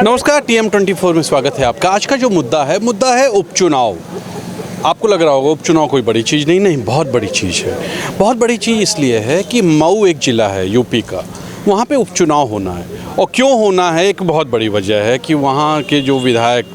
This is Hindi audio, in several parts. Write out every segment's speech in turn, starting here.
नमस्कार, TM24 में स्वागत है आपका। आज का जो मुद्दा है उपचुनाव। आपको लग रहा होगा उपचुनाव कोई बड़ी चीज़ नहीं, बहुत बड़ी चीज़ है। बहुत बड़ी चीज़ इसलिए है कि मऊ एक ज़िला है यूपी का, वहाँ पे उपचुनाव होना है। और क्यों होना है, एक बहुत बड़ी वजह है कि वहाँ के जो विधायक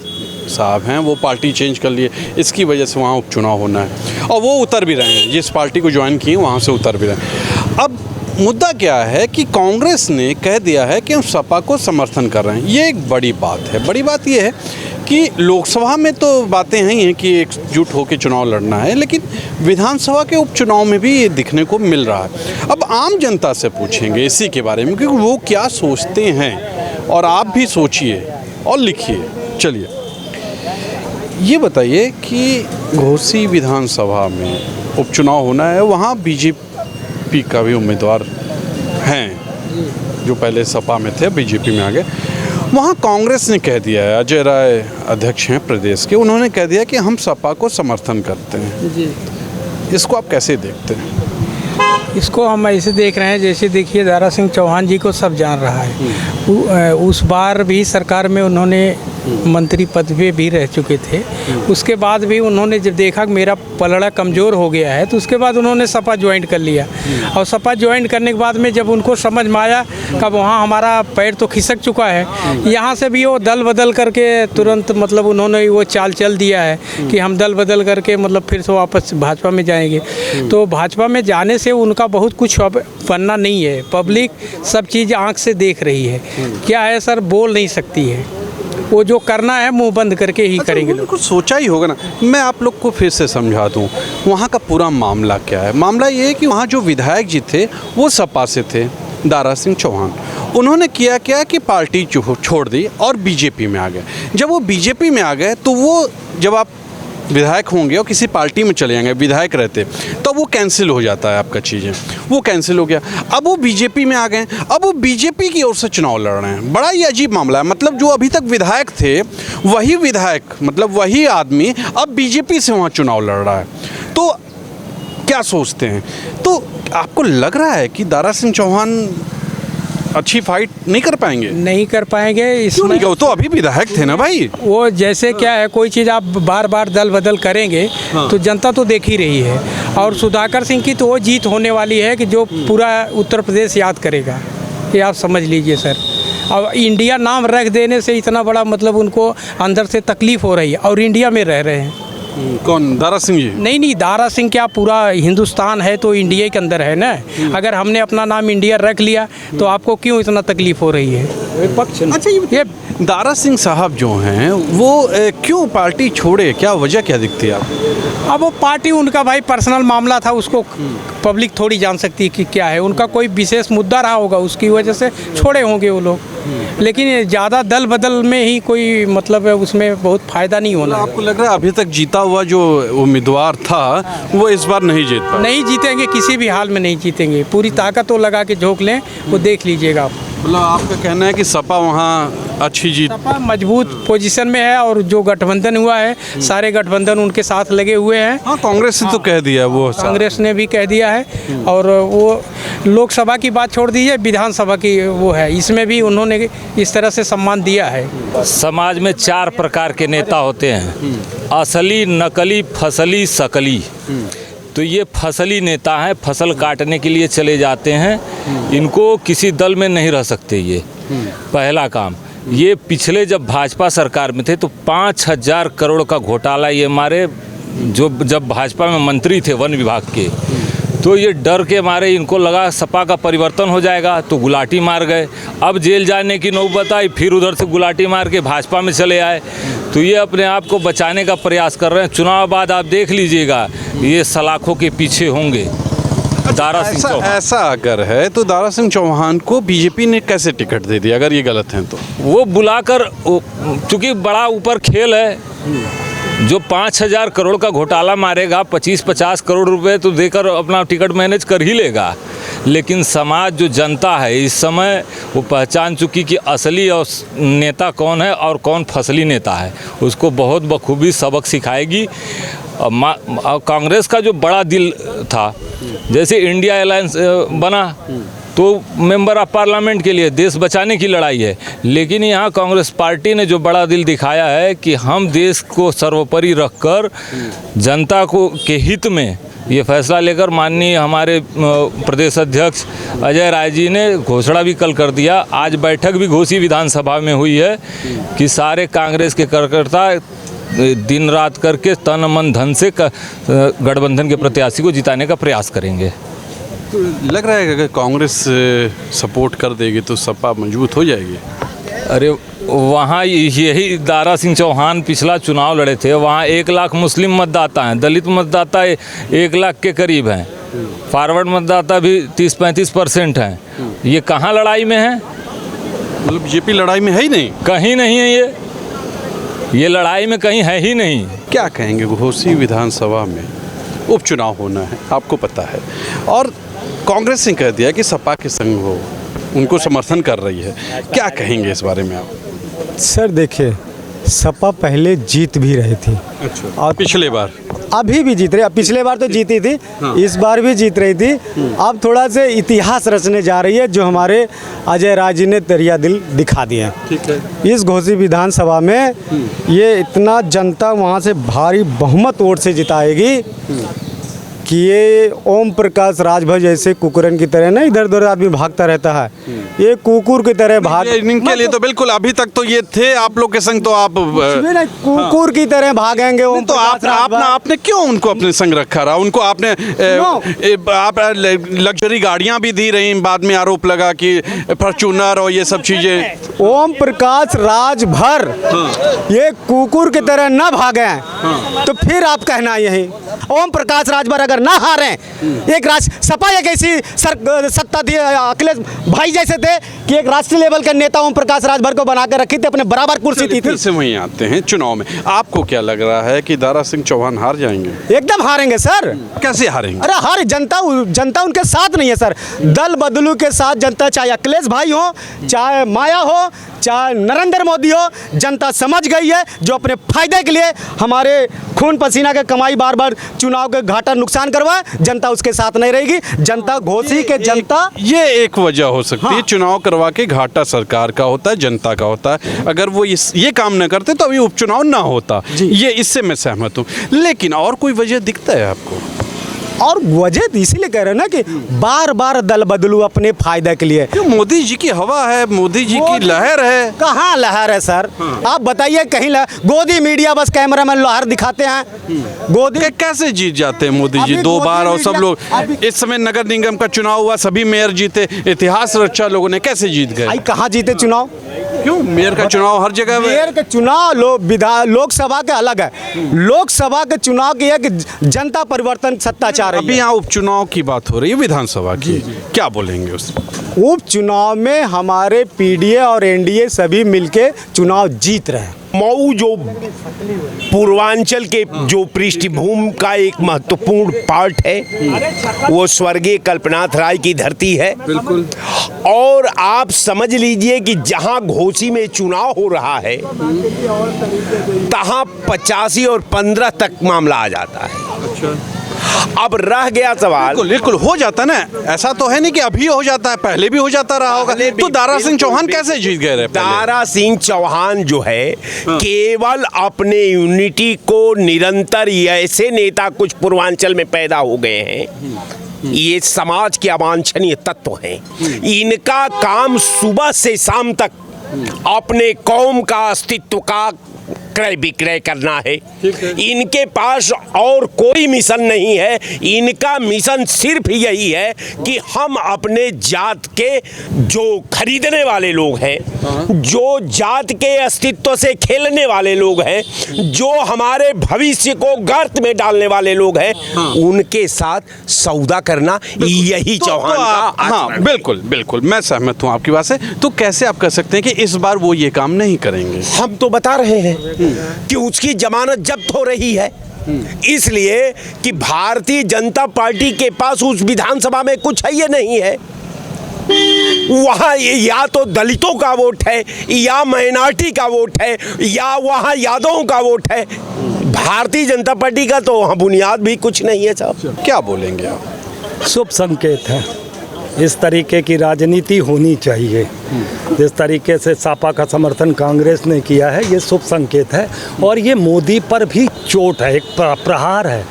साहब हैं वो पार्टी चेंज कर लिए, इसकी वजह से वहाँ उपचुनाव होना है। और वो उतर भी रहे हैं, जिस पार्टी को ज्वाइन किए वहाँ से उतर भी रहे हैं। अब मुद्दा क्या है कि कांग्रेस ने कह दिया है कि हम सपा को समर्थन कर रहे हैं। ये एक बड़ी बात है। बड़ी बात ये है कि लोकसभा में तो बातें हैं ही हैं कि एकजुट होकर चुनाव लड़ना है, लेकिन विधानसभा के उपचुनाव में भी ये दिखने को मिल रहा है। अब आम जनता से पूछेंगे इसी के बारे में, क्योंकि वो क्या सोचते हैं, और आप भी सोचिए और लिखिए। चलिए ये बताइए कि घोसी विधानसभा में उपचुनाव होना है, वहाँ बीजेपी का भी उम्मीदवार हैं जो पहले सपा में थे, बीजेपी में आ गए। वहाँ कांग्रेस ने कह दिया है, अजय राय अध्यक्ष हैं प्रदेश के, उन्होंने कह दिया कि हम सपा को समर्थन करते हैं जी। इसको आप कैसे देखते हैं? इसको हम ऐसे देख रहे हैं, जैसे देखिए दारा सिंह चौहान जी को सब जान रहा है। उस बार भी सरकार में उन्होंने मंत्री पद पे भी रह चुके थे। उसके बाद भी उन्होंने जब देखा कि मेरा पलड़ा कमज़ोर हो गया है, तो उसके बाद उन्होंने सपा ज्वाइन कर लिया। और सपा ज्वाइन करने के बाद में जब उनको समझ में आया कि वहाँ हमारा पैर तो खिसक चुका है, यहाँ से भी वो दल बदल करके तुरंत मतलब उन्होंने वो चाल चल दिया है कि हम दल बदल करके मतलब फिर से वापस भाजपा में जाएंगे। तो भाजपा में जाने से उनका बहुत कुछ अब बनना नहीं है। पब्लिक सब चीज़ आँख से देख रही है। क्या है सर, बोल नहीं सकती है, वो जो करना है मुंह बंद करके ही करेंगे। कुछ सोचा ही होगा ना। मैं आप लोग को फिर से समझा दूं, वहाँ का पूरा मामला क्या है। मामला ये है कि वहाँ जो विधायक जी थे वो सपा से थे, दारा सिंह चौहान। उन्होंने किया क्या कि पार्टी छोड़ दी और बीजेपी में आ गए। जब वो बीजेपी में आ गए तो वो, जब आप विधायक होंगे और किसी पार्टी में चले जाएंगे, विधायक रहते, तो वो कैंसिल हो जाता है आपका चीज़ें। वो कैंसिल हो गया। अब वो बीजेपी में आ गए, अब वो बीजेपी की ओर से चुनाव लड़ रहे हैं। बड़ा ही अजीब मामला है। मतलब जो अभी तक विधायक थे वही विधायक, मतलब वही आदमी अब बीजेपी से वहाँ चुनाव लड़ रहा है। तो क्या सोचते हैं? तो आपको लग रहा है कि दारा सिंह चौहान अच्छी फाइट नहीं कर पाएंगे? नहीं कर पाएंगे। इसमें वो तो अभी विधायक थे ना भाई। वो जैसे क्या है, कोई चीज़ आप बार बार दल बदल करेंगे तो जनता तो देख ही रही है। और सुधाकर सिंह की तो वो जीत होने वाली है कि जो पूरा उत्तर प्रदेश याद करेगा, ये आप समझ लीजिए सर। अब इंडिया नाम रख देने से इतना बड़ा मतलब उनको अंदर से तकलीफ हो रही है, और इंडिया में रह रहे हैं। कौन, दारा सिंह जी? नहीं, दारा सिंह क्या, पूरा हिंदुस्तान है तो इंडिया के अंदर है ना। अगर हमने अपना नाम इंडिया रख लिया तो आपको क्यों इतना तकलीफ हो रही है? अच्छा, ये दारा सिंह साहब जो हैं वो क्यों पार्टी छोड़े, क्या वजह क्या दिखती है आपको? अब वो पार्टी उनका भाई पर्सनल मामला था, उसको पब्लिक थोड़ी जान सकती है कि क्या है। उनका कोई विशेष मुद्दा रहा होगा, उसकी वजह से छोड़े होंगे वो लोग। लेकिन ज़्यादा दल बदल में ही कोई मतलब है, उसमें बहुत फ़ायदा नहीं होना। आपको लग रहा है अभी तक जीता हुआ जो उम्मीदवार था वो इस बार नहीं जीत पाया? नहीं जीतेंगे, किसी भी हाल में नहीं जीतेंगे। पूरी ताकत वो लगा के झोंक लें, वो देख लीजिएगा आप। मतलब आपका कहना है कि सपा वहाँ अच्छी जीत, सपा मजबूत पोजीशन में है, और जो गठबंधन हुआ है सारे गठबंधन उनके साथ लगे हुए हैं। हाँ, कांग्रेस ने तो कह दिया, वो कांग्रेस ने भी कह दिया है। और वो लोकसभा की बात छोड़ दीजिए, विधानसभा की वो है, इसमें भी उन्होंने इस तरह से सम्मान दिया है। समाज में 4 प्रकार के नेता होते हैं, असली, नकली, फसली, सकली। तो ये फसली नेता हैं, फसल काटने के लिए चले जाते हैं। इनको किसी दल में नहीं रह सकते। ये पहला काम। ये पिछले जब भाजपा सरकार में थे तो 5,000 करोड़ का घोटाला ये मारे, जो जब भाजपा में मंत्री थे वन विभाग के। तो ये डर के मारे इनको लगा सपा का परिवर्तन हो जाएगा, तो गुलाटी मार गए। अब जेल जाने की नौबत आई, फिर उधर से गुलाटी मार के भाजपा में चले आए। तो ये अपने आप को बचाने का प्रयास कर रहे हैं। चुनाव बाद आप देख लीजिएगा, ये सलाखों के पीछे होंगे। दारा सिंह चौहान ऐसा अगर है तो दारा सिंह चौहान को बीजेपी ने कैसे टिकट दे दिया, अगर ये गलत है तो? वो बुलाकर, चूँकि बड़ा ऊपर खेल है, जो 5,000 करोड़ का घोटाला मारेगा 25-50 करोड़ रुपए तो देकर अपना टिकट मैनेज कर ही लेगा। लेकिन समाज, जो जनता है इस समय, वो पहचान चुकी कि असली और नेता कौन है और कौन फसली नेता है। उसको बहुत बखूबी सबक सिखाएगी। और कांग्रेस का जो बड़ा दिल था, जैसे इंडिया अलायंस बना तो मेंबर ऑफ पार्लियामेंट के लिए देश बचाने की लड़ाई है, लेकिन यहाँ कांग्रेस पार्टी ने जो बड़ा दिल दिखाया है कि हम देश को सर्वोपरि रखकर जनता को के हित में ये फैसला लेकर माननीय हमारे प्रदेश अध्यक्ष अजय राय जी ने घोषणा भी कल कर दिया। आज बैठक भी घोसी विधानसभा में हुई है कि सारे कांग्रेस के कार्यकर्ता दिन रात करके तन मन धन से गठबंधन के प्रत्याशी को जिताने का प्रयास करेंगे। तो लग रहा है कि अगर कांग्रेस सपोर्ट कर देगी तो सपा मजबूत हो जाएगी। अरे वहाँ यही दारा सिंह चौहान पिछला चुनाव लड़े थे, वहाँ 1 लाख मुस्लिम मतदाता हैं, दलित मतदाता 1 लाख के करीब हैं, फॉरवर्ड मतदाता भी 30-35% हैं। ये कहाँ लड़ाई में है? मतलब बीजेपी लड़ाई में है ही नहीं, कहीं नहीं है। ये लड़ाई में कहीं है ही नहीं। क्या कहेंगे? घोसी विधानसभा में उपचुनाव होना है, आपको पता है, और कांग्रेस ने कह दिया कि सपा के संग हो, उनको समर्थन कर रही है, क्या कहेंगे इस बारे में आप? सर देखिए, सपा पहले जीत भी रही थी। अच्छा। और पिछले बार अभी भी जीत रही, पिछले बार तो जीती थी, इस बार भी जीत रही थी। अब थोड़ा से इतिहास रचने जा रही है, जो हमारे अजय राय जी ने दरिया दिल दिखा दिया। ठीक है। इस घोसी विधानसभा में ये इतना जनता वहाँ से भारी बहुमत वोट से जिताएगी कि ये ओम प्रकाश राजभर जैसे कुकुरन की तरह ना इधर उधर आदमी भागता रहता है, ये कुकुर की तरह भाग इनके लिए तो बिल्कुल अभी तक तो ये थे आप लोग के संग, तो आप कुकुर की तरह भागेंगे। ओम तो आपने क्यों उनको अपने संग रखा रहा? उनको आपने आप लग्जरी गाड़ियां भी दी रही, बाद में आरोप लगा कि फॉर्च्यूनर और ये सब चीजें। ओम प्रकाश राजभर ये कुकुर की तरह न भागे तो फिर आप कहना यही ओम प्रकाश राजभर अगर ना हारे, एक सपा एक ऐसी सत्ता थी, अखिलेश भाई जैसे थे कि एक राष्ट्रीय लेवल के नेता ओम प्रकाश राजभर को बनाकर रखी थी, अपने बराबर कुर्सी थी। फिर से वहीं आते हैं चुनाव में, आपको क्या लग रहा है कि दारा सिंह चौहान हार जाएंगे? एकदम हारेंगे सर। कैसे हारेंगे? अरे हार जनता उनके साथ नहीं है सर, दल बदलू के साथ जनता, चाहे अखिलेश भाई हो, चाहे माया हो, चाहे नरेंद्र मोदी हो, जनता समझ गई है जो अपने फायदे के लिए हमारे खून पसीना के कमाई बार बार चुनाव के घाटा नुकसान करवाए, जनता उसके साथ नहीं रहेगी। जनता घोसी के जनता, ये एक वजह हो सकती है, चुनाव करवा के घाटा सरकार का होता है, जनता का होता है। अगर वो ये काम न करते तो अभी उपचुनाव ना होता, ये इससे मैं सहमत हूँ। लेकिन और कोई वजह दिखता है आपको? और वजह इसीलिए कह रहे हैं ना कि बार बार दल बदलू अपने फायदे के लिए। मोदी जी की हवा है, मोदी जी की लहर है। कहाँ लहर है सर? आप बताइए कहीं गोदी मीडिया बस कैमरा में लहर दिखाते हैं। गोदी कैसे जीत जाते हैं मोदी जी 2 बार? और सब लोग इस समय नगर निगम का चुनाव हुआ, सभी मेयर जीते, इतिहास रचा लोगों ने, कैसे जीत गए? कहाँ जीते चुनाव? क्यों? मेयर का चुनाव हर जगह, मेयर के चुनाव लोकसभा के अलग है। लोकसभा के चुनाव की है कि जनता परिवर्तन सत्ता चाह रही है। अभी यहाँ उपचुनाव की बात हो रही है विधानसभा की, क्या बोलेंगे उस उपचुनाव में? हमारे पीडीए और एनडीए सभी मिलके चुनाव जीत रहे हैं। मऊ जो पूर्वांचल के जो पृष्ठभूमि का एक महत्वपूर्ण पार्ट है, वो स्वर्गीय कल्पनाथ राय की धरती है। बिल्कुल। और आप समझ लीजिए कि जहां घोसी में चुनाव हो रहा है, तहां 85 और 15 तक मामला आ जाता है। अच्छा। अब रह गया सवाल, बिल्कुल हो जाता ना, ऐसा तो है नहीं कि अभी हो जाता है, पहले भी हो जाता रहा होगा। तो दारा सिंह चौहान कैसे जीत गए रहे? दारा सिंह चौहान जो है केवल अपने यूनिटी को निरंतर, ऐसे नेता कुछ पूर्वांचल में पैदा हो गए हैं, ये समाज के अवांछनीय तत्व हैं। इनका काम सुबह से शाम तक अपने कौम का अस्तित्व का क्रय विक्रय करना है। इनके पास और कोई मिशन नहीं है। इनका मिशन सिर्फ यही है कि हम अपने जात के जो खरीदने वाले लोग हैं, जो जात के अस्तित्व से खेलने वाले लोग हैं, जो हमारे भविष्य को गर्त में डालने वाले लोग हैं, उनके साथ सौदा करना, यही चौहान का। हाँ, बिल्कुल बिल्कुल मैं सहमत हूँ आपकी बात से। तो कैसे आप कह सकते हैं कि इस बार वो ये काम नहीं करेंगे? हम तो बता रहे हैं कि उसकी जमानत जब्त हो रही है, इसलिए कि भारतीय जनता पार्टी के पास उस विधानसभा में कुछ है ये नहीं है। वहाँ या तो दलितों का वोट है, या माइनॉरिटी का वोट है, या वहाँ यादवों का वोट है। भारतीय जनता पार्टी का तो वहाँ बुनियाद भी कुछ नहीं है साहब। क्या बोलेंगे आप? शुभ संकेत है। इस तरीके की राजनीति होनी चाहिए। जिस तरीके से सपा का समर्थन कांग्रेस ने किया है, ये शुभ संकेत है। और ये मोदी पर भी चोट है, एक प्रहार है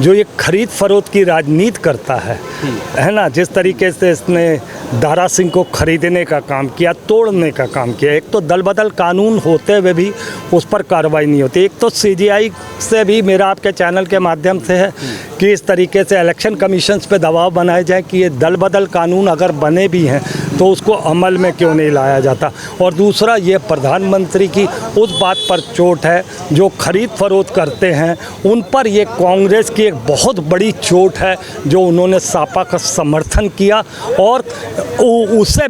जो ये खरीद फरोख्त की राजनीति करता है ना। जिस तरीके से इसने दारा सिंह को खरीदने का काम किया, तोड़ने का काम किया। एक तो दल बदल कानून होते हुए भी उस पर कार्रवाई नहीं होती। एक तो सीजीआई से भी मेरा आपके चैनल के माध्यम से है कि इस तरीके से इलेक्शन कमीशंस पे दबाव बनाए जाए कि ये दल बदल कानून अगर बने भी हैं तो उसको अमल में क्यों नहीं लाया जाता। और दूसरा, ये प्रधानमंत्री की उस बात पर चोट है जो खरीद फरोख्त करते हैं, उन पर ये कांग्रेस की एक बहुत बड़ी चोट है जो उन्होंने सपा का समर्थन किया और उसे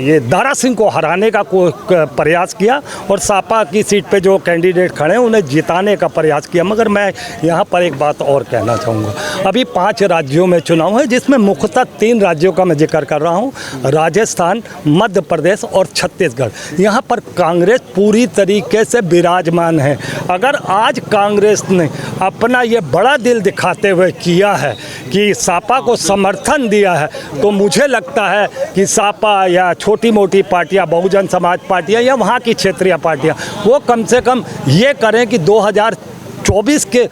ये दारा सिंह को हराने का प्रयास किया और सपा की सीट पे जो कैंडिडेट खड़े हैं उन्हें जिताने का प्रयास किया। मगर मैं यहाँ पर एक बात और कहना चाहूँगा। अभी 5 राज्यों में चुनाव है जिसमें मुख्यतः 3 राज्यों का मैं जिक्र कर रहा हूँ, राजस्थान, मध्य प्रदेश और छत्तीसगढ़। यहाँ पर कांग्रेस पूरी तरीके से विराजमान है। अगर आज कांग्रेस ने अपना ये बड़ा दिल दिखाते हुए किया है कि सपा को समर्थन दिया है, तो मुझे लगता है कि सपा या छोटी मोटी पार्टियां, बहुजन समाज पार्टियां या वहाँ की क्षेत्रीय पार्टियां, वो कम से कम ये करें कि 2024 के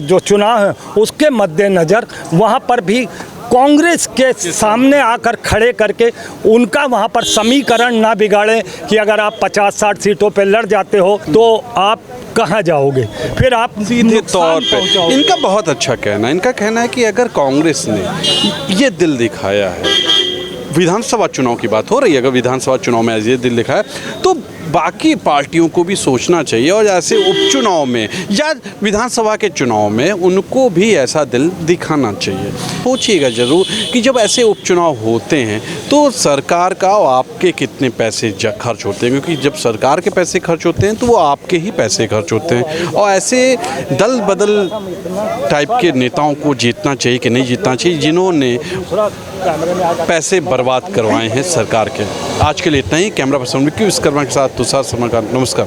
जो चुनाव हैं उसके मद्देनज़र वहाँ पर भी कांग्रेस के सामने आकर खड़े करके उनका वहाँ पर समीकरण ना बिगाड़ें कि अगर आप 50-60 सीटों पे लड़ जाते हो तो आप कहाँ जाओगे, फिर आप सीधे तौर पे। इनका बहुत अच्छा कहना है। इनका कहना है कि अगर कांग्रेस ने ये दिल दिखाया है, विधानसभा चुनाव की बात हो रही है, अगर विधानसभा चुनाव में ये दिल दिखाया तो बाकी पार्टियों को भी सोचना चाहिए और ऐसे उपचुनाव में या विधानसभा के चुनाव में उनको भी ऐसा दिल दिखाना चाहिए। सोचिएगा ज़रूर कि जब ऐसे उपचुनाव होते हैं तो सरकार का और आपके कितने पैसे खर्च होते हैं, क्योंकि जब सरकार के पैसे खर्च होते हैं तो वो आपके ही पैसे खर्च होते हैं। और ऐसे दल बदल टाइप के नेताओं को जीतना चाहिए कि नहीं जीतना चाहिए, जिन्होंने पैसे बर्बाद करवाए हैं सरकार के। आज के लिए इतना ही। कैमरा पर्सन विक्की विश्वकर्मा के साथ तुषार शर्मा का नमस्कार।